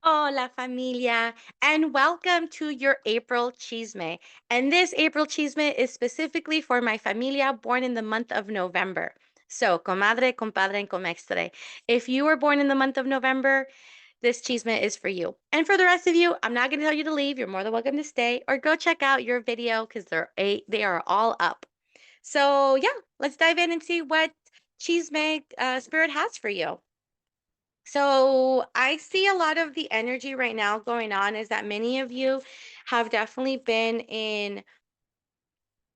Hola Familia, and welcome to your April Chisme. And this April Chisme is specifically for my familia born in the month of November. So, comadre, compadre, and comextre. If you were born in the month of November, this chisme is for you. And for the rest of you, I'm not going to tell you to leave. You're more than welcome to stay or go check out your video because they are all up. So, yeah, let's dive in and see what chisme spirit has for you. So I see a lot of the energy right now going on is that many of you have definitely been in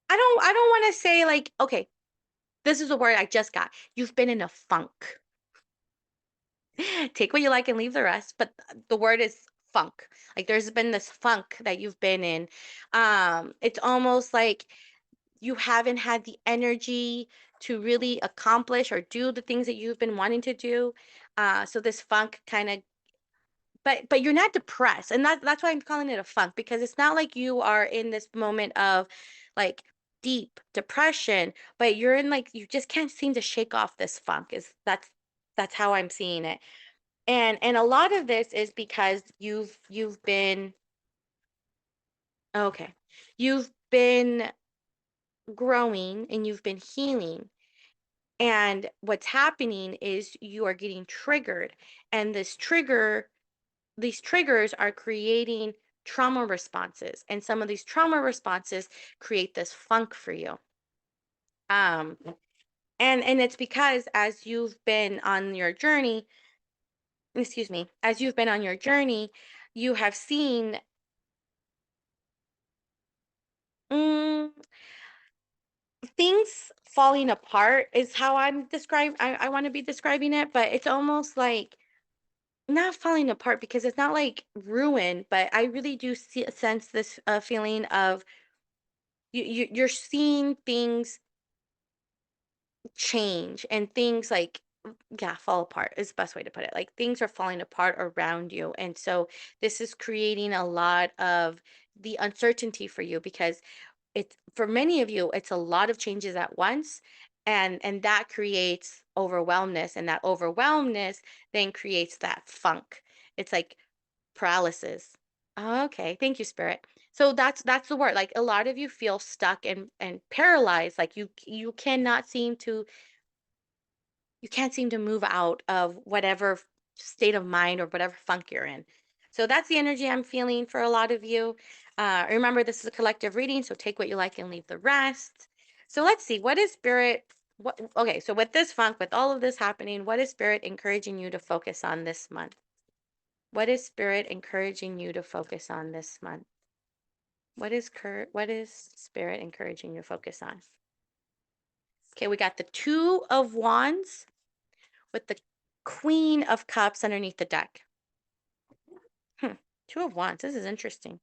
I don't want to say like okay, this is a word I just got. You've been in a funk. Take what you like and leave the rest, but the word is funk. Like there's been this funk that you've been in. It's almost like you haven't had the energy to really accomplish or do the things that you've been wanting to do. So this funk kind of but you're not depressed, and that's why I'm calling it a funk because it's not like you are in this moment of, like, deep depression, but you're in, like you just can't seem to shake off this funk, is that's how I'm seeing it, and a lot of this is because you've been okay. You've been growing and you've been healing, and what's happening is you are getting triggered, and these triggers are creating trauma responses, and some of these trauma responses create this funk for you. um and it's because as you've been on your journey, excuse me, as you've been on your journey, you have seen mm, things falling apart is how I want to be describing it, but it's almost like not falling apart because it's not like ruin, but I really do sense this feeling of you're seeing things change and things like yeah, fall apart is the best way to put it. Like things are falling apart around you, and so this is creating a lot of the uncertainty for you because it's for many of you it's a lot of changes at once, and that creates overwhelmness, and that overwhelmness then creates that funk. It's like paralysis. Oh, okay. Thank you, spirit. So that's the word. Like a lot of you feel stuck and paralyzed. Like you cannot seem to you can't seem to move out of whatever state of mind or whatever funk you're in. So that's the energy I'm feeling for a lot of you. Remember, this is a collective reading, so take what you like and leave the rest. So let's see, what is spirit? What okay? So with this funk, with all of this happening, what is spirit encouraging you to focus on this month? What is spirit encouraging you to focus on this month? What is spirit encouraging you to focus on? Okay, we got the two of wands with the Queen of Cups underneath the deck. Hmm. Two of Wands. This is interesting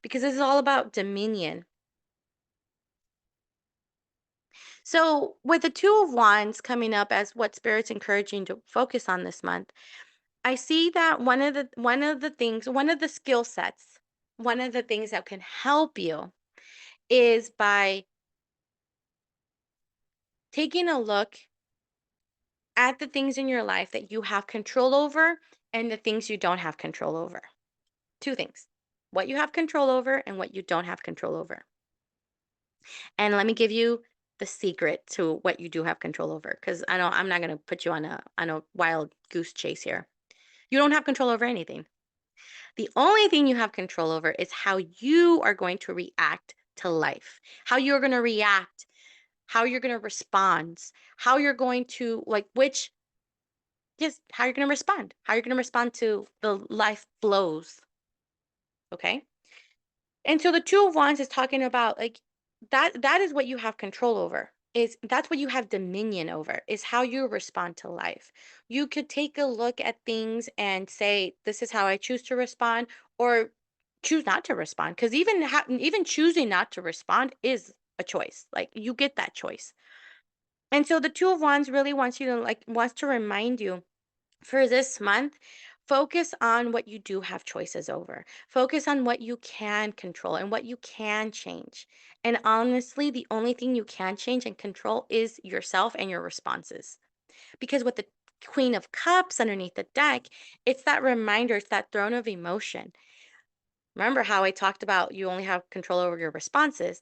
because this is all about dominion. So, with the Two of Wands coming up as what Spirit's encouraging to focus on this month, I see that one of the skill sets, one of the things that can help you is by taking a look at the things in your life that you have control over and the things you don't have control over. Two things: what you have control over and what you don't have control over. And let me give you the secret to what you do have control over, because I know I'm not going to put you on a wild goose chase here. You don't have control over anything. The only thing you have control over is how you are going to react to life, how you're going to react, how you're going to respond, how you're going to like which yes, how you're going to respond, how you're going to respond to the life blows. Okay. And so the Two of Wands is talking about like that is what you have control over. Is that's what you have dominion over, is how you respond to life. You could take a look at things and say, this is how I choose to respond, or choose not to respond. Because even choosing not to respond is a choice. Like you get that choice. And so the Two of Wands really wants to remind you for this month, focus on what you do have choices over. Focus on what you can control and what you can change. And honestly, the only thing you can change and control is yourself and your responses. Because with the Queen of Cups underneath the deck, it's that reminder, it's that throne of emotion. Remember how I talked about you only have control over your responses?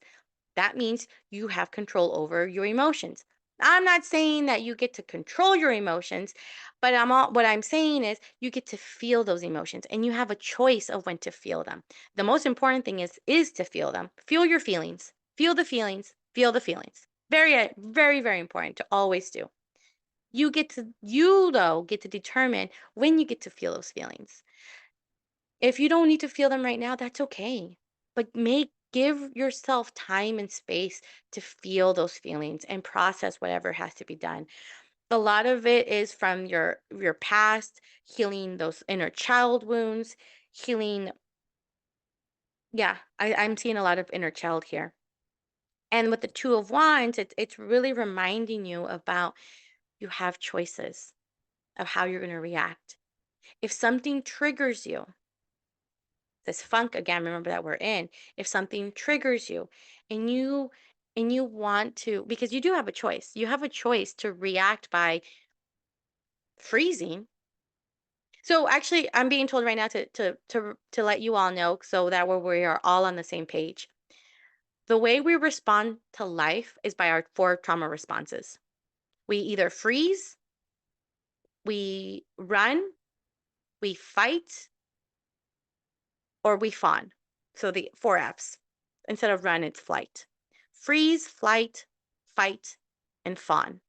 That means you have control over your emotions. I'm not saying that you get to control your emotions, but what I'm saying is you get to feel those emotions and you have a choice of when to feel them. The most important thing is to feel them. Feel your feelings. Feel the feelings. Feel the feelings. Very very very important to always do. You though get to determine when you get to feel those feelings. If you don't need to feel them right now, that's okay. But give yourself time and space to feel those feelings and process whatever has to be done. A lot of it is from your past, healing those inner child wounds, healing. Yeah, I'm seeing a lot of inner child here. And with the Two of Wands, it's really reminding you about you have choices of how you're going to react. If something triggers you, this funk again, remember that we're in, if something triggers you and you want to, because you do have a choice, you have a choice to react by freezing. So actually I'm being told right now to let you all know so that we are all on the same page. The way we respond to life is by our four trauma responses. We either freeze, we run, we fight, or we fawn. So the four F's. Instead of run, it's flight. Freeze, flight, fight, and fawn.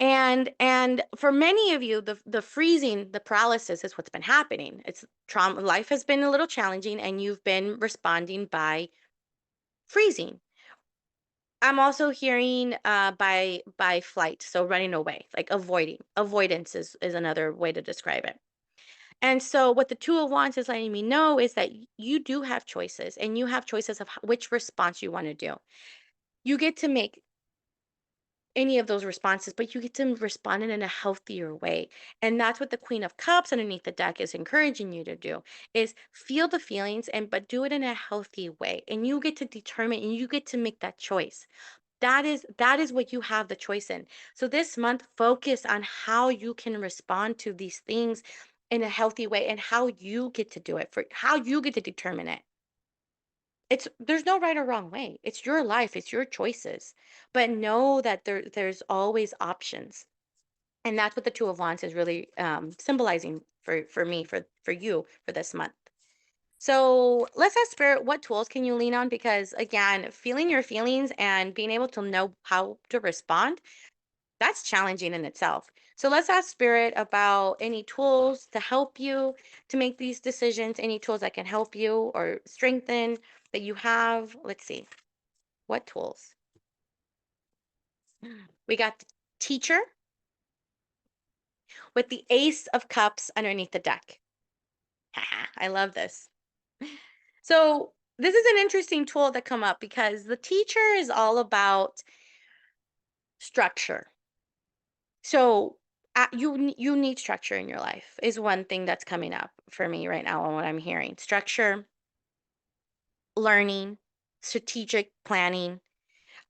And for many of you, the freezing, the paralysis is what's been happening. It's trauma. Life has been a little challenging, and you've been responding by freezing. I'm also hearing by flight, so running away, like avoiding. Avoidance is another way to describe it. And so, what the Two of Wands is letting me know is that you do have choices, and you have choices of which response you want to do. You get to make any of those responses, but you get to respond in a healthier way. And that's what the Queen of Cups underneath the deck is encouraging you to do is feel the feelings and but do it in a healthy way. And you get to determine and you get to make that choice. That is what you have the choice in. So this month focus on how you can respond to these things in a healthy way and how you get to do it for how you get to determine it. There's no right or wrong way. It's your life, it's your choices. But know that there's always options. And that's what the Two of Wands is really symbolizing for me, for you, for this month. So let's ask Spirit, what tools can you lean on? Because again, feeling your feelings and being able to know how to respond, that's challenging in itself. So let's ask Spirit about any tools to help you to make these decisions, any tools that can help you or strengthen that you have. Let's see. What tools? We got the teacher with the Ace of Cups underneath the deck. I love this. So this is an interesting tool to come up because the teacher is all about structure. So you need structure in your life is one thing that's coming up for me right now on what I'm hearing. Structure, learning, strategic planning.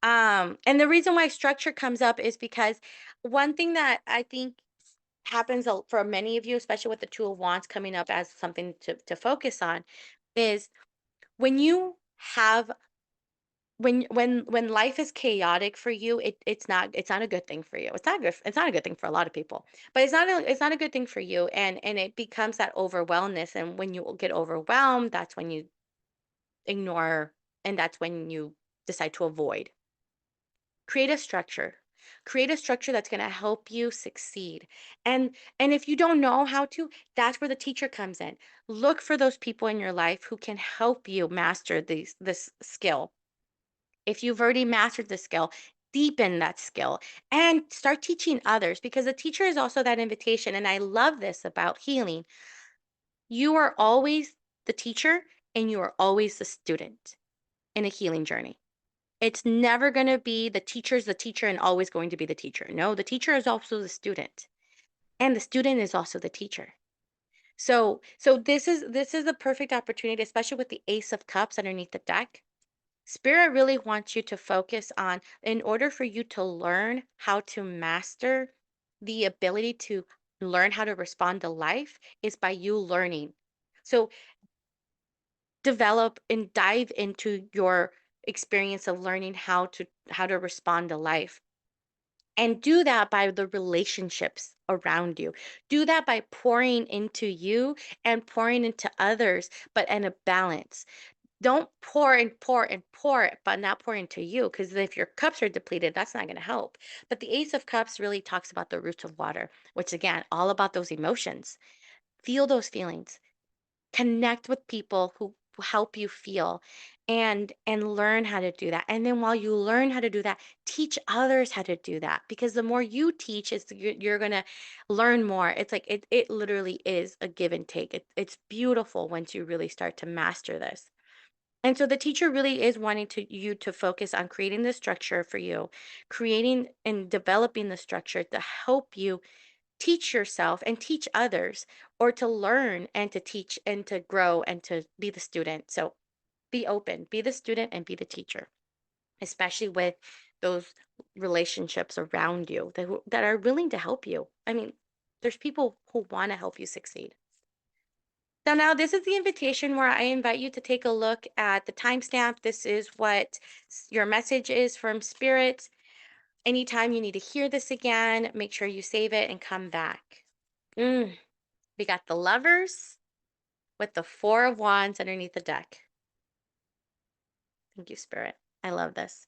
And the reason why structure comes up is because one thing that I think happens for many of you, especially with the Two of Wands coming up as something to focus on, is when you have when life is chaotic for you, it's not a good thing for you. It's not a good thing for a lot of people, but it's not a good thing for you, and it becomes that overwhelmness, and when you get overwhelmed, that's when you ignore, and that's when you decide to avoid. Create a structure. Create a structure that's going to help you succeed. And if you don't know how to, that's where the teacher comes in. Look for those people in your life who can help you master this skill. If you've already mastered the skill, deepen that skill and start teaching others because the teacher is also that invitation. And I love this about healing. You are always the teacher and you are always the student in a healing journey. It's never going to be the teacher's the teacher and always going to be the teacher. No, the teacher is also the student and the student is also the teacher. So this is the perfect opportunity, especially with the Ace of Cups underneath the deck. Spirit really wants you to focus on, in order for you to learn how to master the ability to learn how to respond to life is by you learning. So develop and dive into your experience of learning how to respond to life, and do that by the relationships around you. Do that by pouring into you and pouring into others, but in a balance. Don't pour and pour and pour, but not pour into you, because if your cups are depleted, that's not going to help. But the Ace of Cups really talks about the roots of water, which again, all about those emotions. Feel those feelings, connect with people who help you feel, and learn how to do that. And then while you learn how to do that, teach others how to do that, because the more you teach, you're going to learn more. It's like it literally is a give and take. It's beautiful once you really start to master this. And so the teacher really is wanting you to focus on creating the structure for you, creating and developing the structure to help you teach yourself and teach others, or to learn and to teach and to grow and to be the student. So be open, be the student and be the teacher, especially with those relationships around you that are willing to help you. I mean, there's people who want to help you succeed. So now this is the invitation where I invite you to take a look at the timestamp. This is what your message is from spirit. Anytime you need to hear this again, make sure you save it and come back. Mm. We got the lovers with the Four of Wands underneath the deck. Thank you, Spirit. I love this.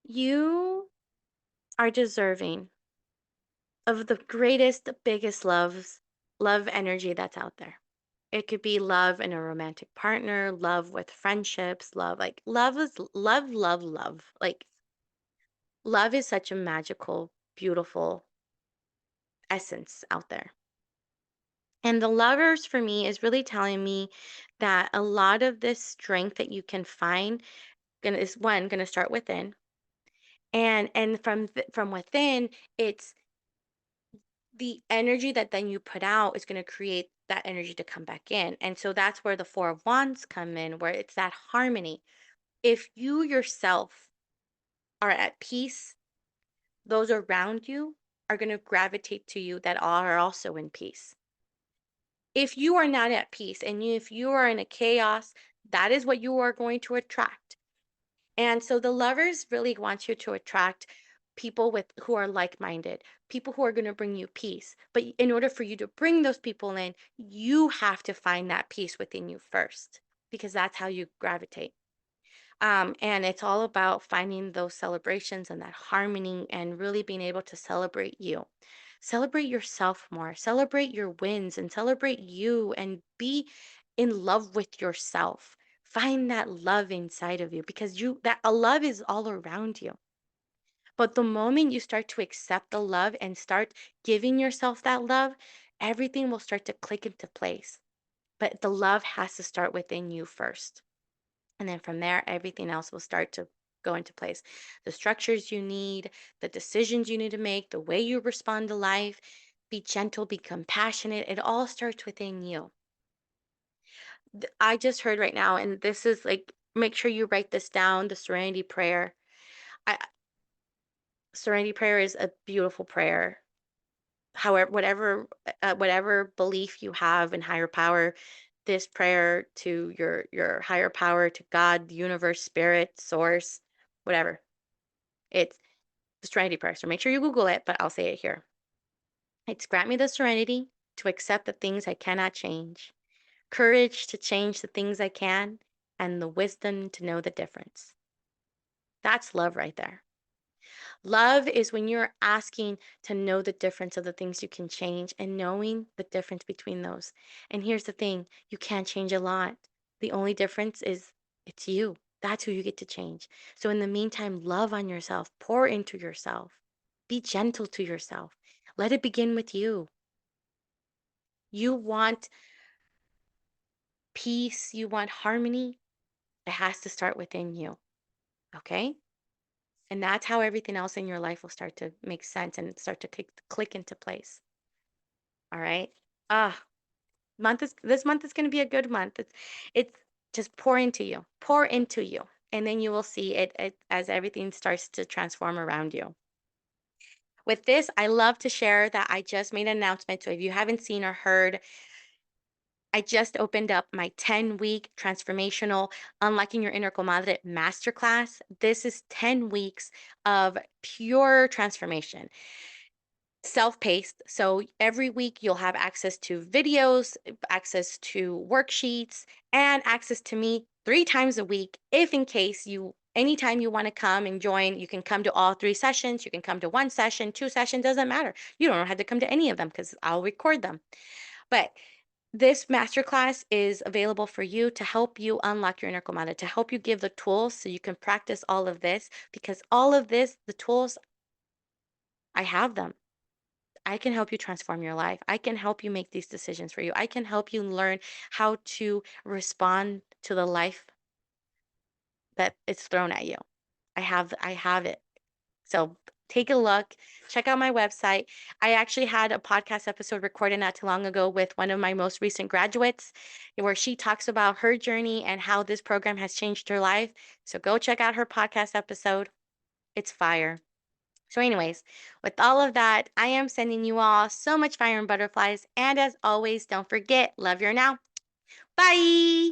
You are deserving of the greatest, biggest love energy that's out there. It could be love in a romantic partner, love with friendships, love is love, love, love. Like love is such a magical, beautiful essence out there. And the lovers for me is really telling me that a lot of this strength that you can find is one going to start within, and from within, it's the energy that then you put out is going to create that energy to come back in. And so that's where the Four of Wands come in, where it's that harmony. If you yourself are at peace, those around you are going to gravitate to you that are also in peace. If you are not at peace, and if you are in a chaos, that is what you are going to attract. And so the lovers really want you to attract people with who are like-minded, people who are going to bring you peace. But in order for you to bring those people in, you have to find that peace within you first, because that's how you gravitate. And it's all about finding those celebrations and that harmony, and really being able to celebrate you. Celebrate yourself more, celebrate your wins, and celebrate you, and be in love with yourself. Find that love inside of you, because that a love is all around you. But the moment you start to accept the love and start giving yourself that love, everything will start to click into place. But the love has to start within you first. And then from there, everything else will start to go into place. The structures you need, the decisions you need to make, the way you respond to life, be gentle, be compassionate. It all starts within you. I just heard right now, and this is like, make sure you write this down, the serenity prayer. I, Serenity prayer is a beautiful prayer. However, whatever belief you have in higher power, this prayer to your higher power, to God, the universe, spirit, source, whatever. It's the serenity prayer. So make sure you Google it, but I'll say it here. It's grant me the serenity to accept the things I cannot change, courage to change the things I can, and the wisdom to know the difference. That's love right there. Love is when you're asking to know the difference of the things you can change, and knowing the difference between those. And here's the thing, you can't change a lot. The only difference is it's you. That's who you get to change. So in the meantime, love on yourself, pour into yourself, be gentle to yourself. Let it begin with you. You want peace, you want harmony. It has to start within you. Okay? And that's how everything else in your life will start to make sense and start to click into place. All right. Ah, this month is going to be a good month. It's just pour into you. Pour into you. and then you will see it as everything starts to transform around you. With this, I love to share that I just made an announcement. So if you haven't seen or heard, I just opened up my 10-week transformational Unlocking Your Inner Comadre masterclass. This is 10 weeks of pure transformation, self-paced. So every week you'll have access to videos, access to worksheets, and access to me 3 times a week. If in case you anytime you want to come and join, you can come to all 3 sessions. You can come to one session, 2 sessions, doesn't matter. You don't have to come to any of them because I'll record them. But this masterclass is available for you to help you unlock your inner comadre, to help you give the tools so you can practice all of this. Because all of this, the tools, I have them. I can help you transform your life. I can help you make these decisions for you. I can help you learn how to respond to the life that is thrown at you. I have it. So take a look, check out my website. I actually had a podcast episode recorded not too long ago with one of my most recent graduates where she talks about her journey and how this program has changed her life. So go check out her podcast episode. It's fire. So, anyways, with all of that, I am sending you all so much fire and butterflies. And as always, don't forget, love your now. Bye.